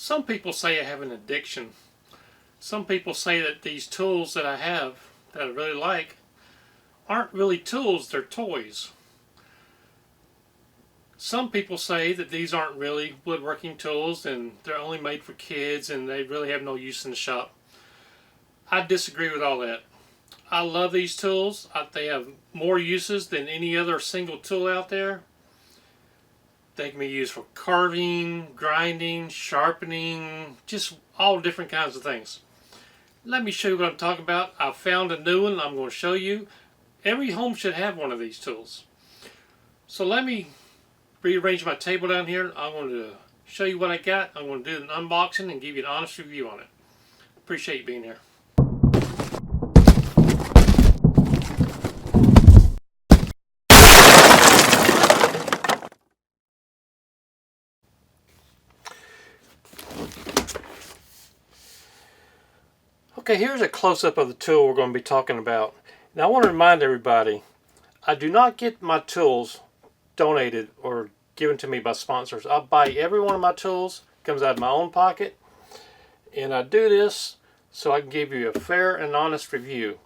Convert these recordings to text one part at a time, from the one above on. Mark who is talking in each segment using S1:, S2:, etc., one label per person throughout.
S1: Some people say I have an addiction. Some people say that these tools that I have, that I really like, aren't really tools, they're toys. Some people say that these aren't really woodworking tools and they're only made for kids and they really have no use in the shop. I disagree with all that. I love these tools. They have more uses than any other single tool out there. They can be used for carving, grinding, sharpening, just all different kinds of things. Let me show you what I'm talking about. I found a new one I'm going to show you. Every home should have one of these tools. So let me rearrange my table down here. I'm going to show you what I got. I'm going to do an unboxing and give you an honest review on it. Appreciate you being here. Okay, here's a close-up of the tool we're going to be talking about. Now I want to remind everybody, I do not get my tools donated or given to me by sponsors. I buy every one of my tools, comes out of my own pocket, and I do this so I can give you a fair and honest review.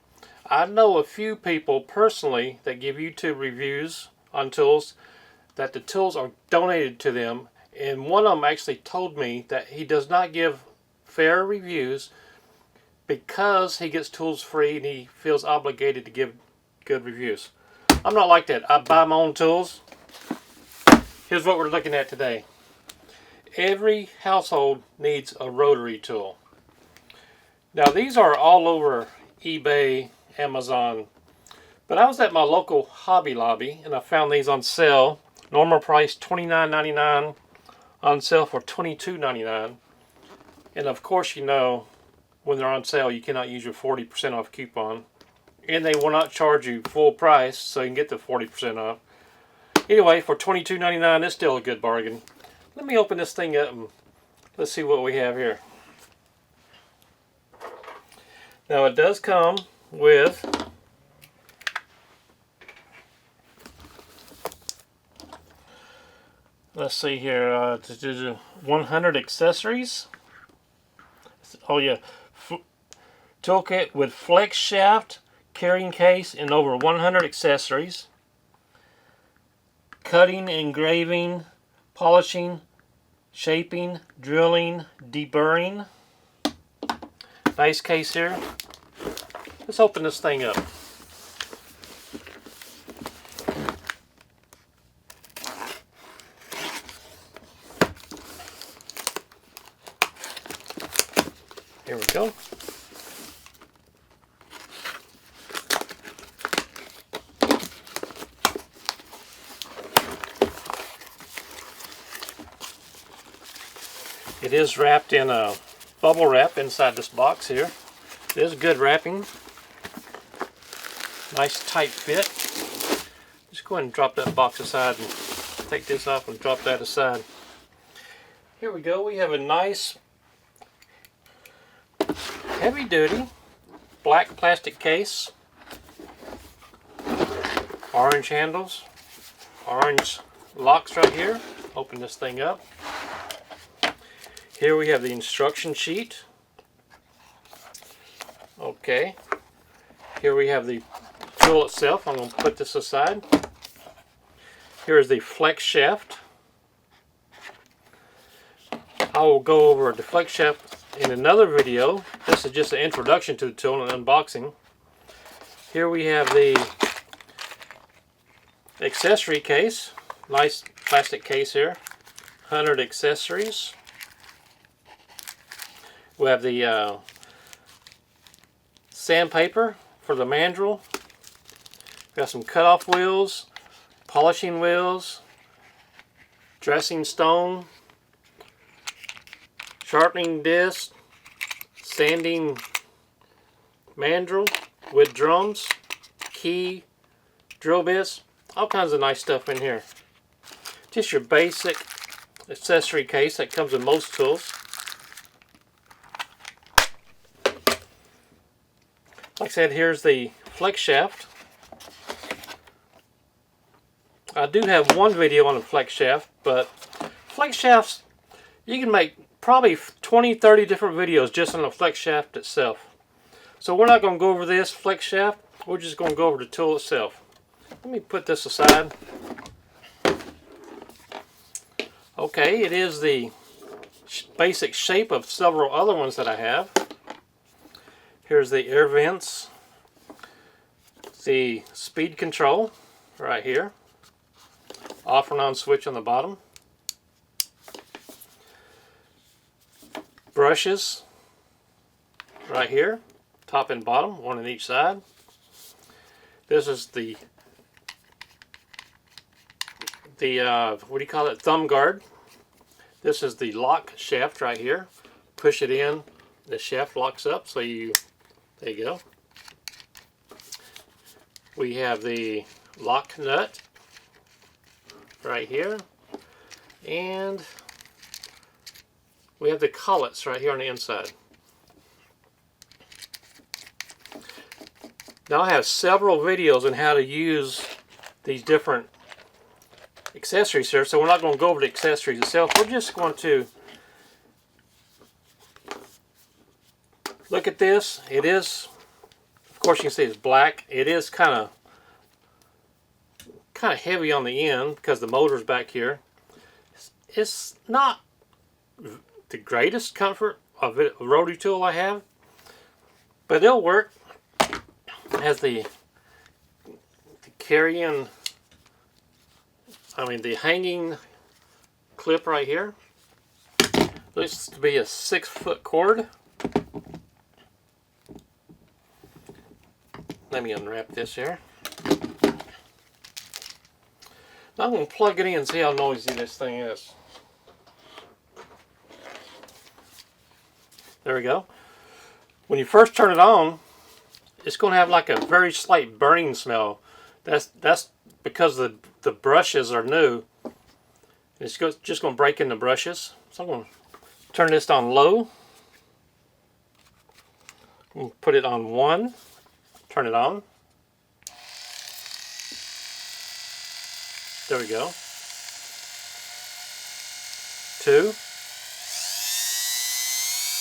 S1: I know a few people personally that give YouTube reviews on tools that the tools are donated to them, and one of them actually told me that he does not give fair reviews because he gets tools free and he feels obligated to give good reviews. I'm not like that. I buy my own tools. Here's what we're looking at today. Every household needs a rotary tool. Now these are all over eBay, Amazon, but I was at my local Hobby Lobby and I found these on sale. Normal price $29.99, on sale for $22.99. And of course, you know, when they're on sale, you cannot use your 40% off coupon. And they will not charge you full price, so you can get the 40% off. Anyway, for $22.99, it's still a good bargain. Let me open this thing up and let's see what we have here. Now it does come with let's see here, 100 accessories. Oh yeah, toolkit with flex shaft, carrying case, and over 100 accessories. Cutting, engraving, polishing, shaping, drilling, deburring. Nice case here. Let's open this thing up. Here we go. It is wrapped in a bubble wrap inside this box here. It is good wrapping. Nice tight fit. Just go ahead and drop that box aside and take this off and drop that aside. Here we go. We have a nice heavy duty black plastic case. Orange handles. Orange locks right here. Open this thing up. Here we have the instruction sheet. Okay. Here we have the tool itself. I'm going to put this aside. Here is the flex shaft. I will go over the flex shaft in another video. This is just an introduction to the tool and unboxing. Here we have the accessory case. Nice plastic case here. 100 accessories. We have the sandpaper for the mandrel. We got some cutoff wheels, polishing wheels, dressing stone, sharpening disc, sanding mandrel with drums, key, drill bits, all kinds of nice stuff in here. Just your basic accessory case that comes with most tools. Like I said, here's the flex shaft. I do have one video on a flex shaft, but flex shafts, you can make probably 20-30 different videos just on the flex shaft itself. So we're not going to go over this flex shaft. We're just going to go over the tool itself. Let me put this aside. Okay, it is the basic shape of several other ones that I have. Here's the air vents, the speed control right here, off and on switch on the bottom, brushes right here, top and bottom, one on each side. This is the what do you call it, thumb guard. This is the lock shaft right here. Push it in, the shaft locks up, so there you go. We have the lock nut right here, and we have the collets right here on the inside. Now I have several videos on how to use these different accessories here, so we're not going to go over the accessories itself. We're just going to look at this. It is, of course, you can see it's black. It is kind of heavy on the end because the motor's back here. It's not the greatest comfort of a rotary tool I have, but it'll work. It has the carrying, the hanging clip right here. Looks to be a 6-foot cord. Let me unwrap this here. Now I'm going to plug it in and see how noisy this thing is. There we go. When you first turn it on, it's going to have like a very slight burning smell. That's because the brushes are new. It's just going to break in the brushes. So I'm going to turn this on low. I'm going to put it on 1. Turn it on. There we go. 2,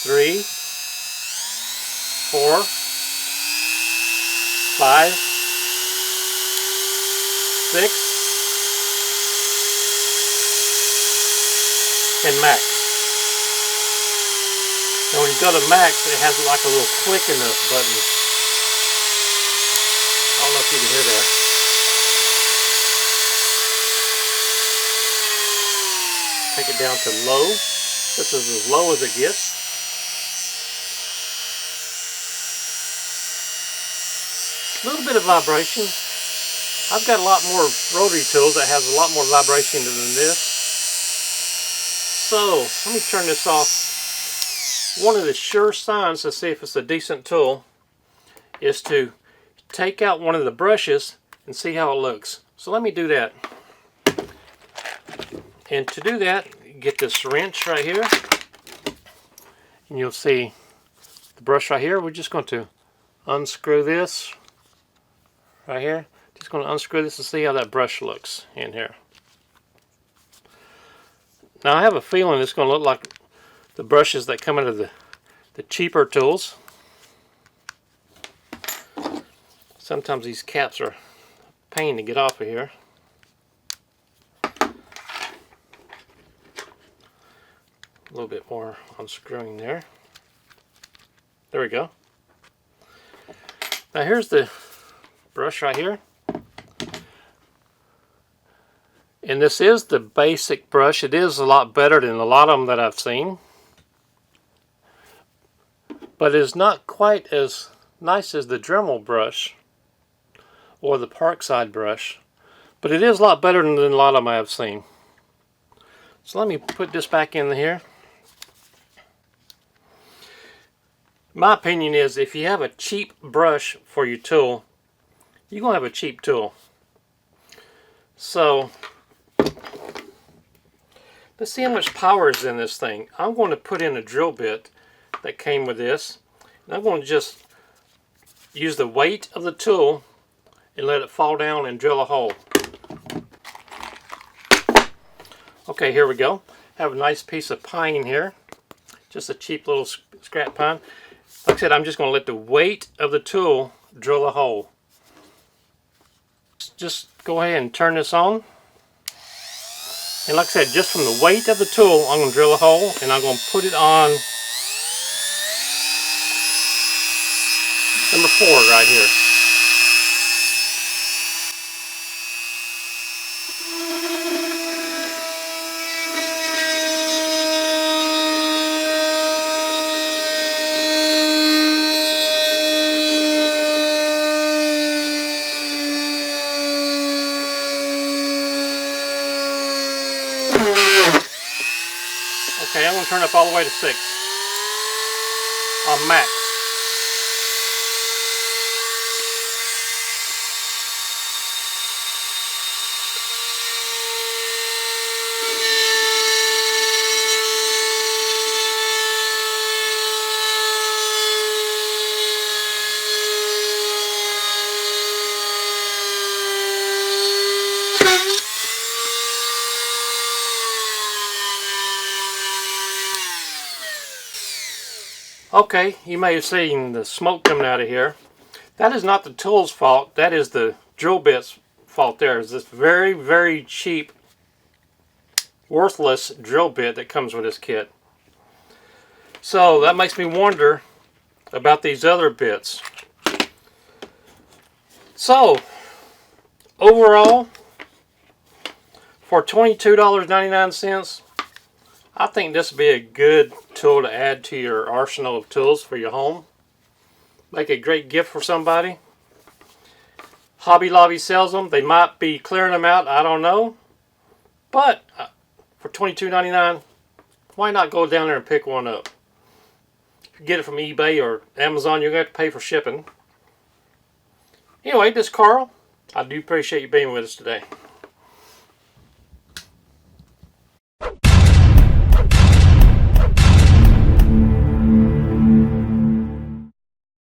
S1: 3, 4, 5, 6, and max. Now when you go to max, it has like a little click in the button. I don't know if you can hear that. Take it down to low. This is as low as it gets. A little bit of vibration. I've got a lot more rotary tools that has a lot more vibration than this. So let me turn this off. One of the sure signs to see if it's a decent tool is to take out one of the brushes and see how it looks. So let me do that. And to do that, get this wrench right here, and you'll see the brush right here. We're just going to unscrew this right here. Just going to unscrew this and see how that brush looks in here. Now I have a feeling it's going to look like the brushes that come out of the cheaper tools. Sometimes these caps are a pain to get off of here. A little bit more unscrewing there. There we go. Now here's the brush right here. And this is the basic brush. It is a lot better than a lot of them that I've seen. But it's not quite as nice as the Dremel brush or the Parkside brush. But it is a lot better than a lot of them I have seen. So let me put this back in here. My opinion is if you have a cheap brush for your tool, you're going to have a cheap tool. So let's see how much power is in this thing. I'm going to put in a drill bit that came with this. And I'm going to just use the weight of the tool and let it fall down and drill a hole. Okay, here we go. Have a nice piece of pine here. Just a cheap little scrap pine. Like I said, I'm just going to let the weight of the tool drill a hole. Just go ahead and turn this on. And like I said, just from the weight of the tool, I'm going to drill a hole, and I'm going to put it on number 4 right here. Okay, I'm going to turn it up all the way to 6 on max. Okay, you may have seen the smoke coming out of here. That is not the tool's fault. That is the drill bit's fault there. It's this very, very cheap, worthless drill bit that comes with this kit. So that makes me wonder about these other bits. So, overall, for $22.99, I think this would be a good tool to add to your arsenal of tools for your home. Make a great gift for somebody. Hobby Lobby sells them. They might be clearing them out. I don't know. But for $22.99, why not go down there and pick one up? If you get it from eBay or Amazon, you're going to have to pay for shipping. Anyway, this is Carl. I do appreciate you being with us today.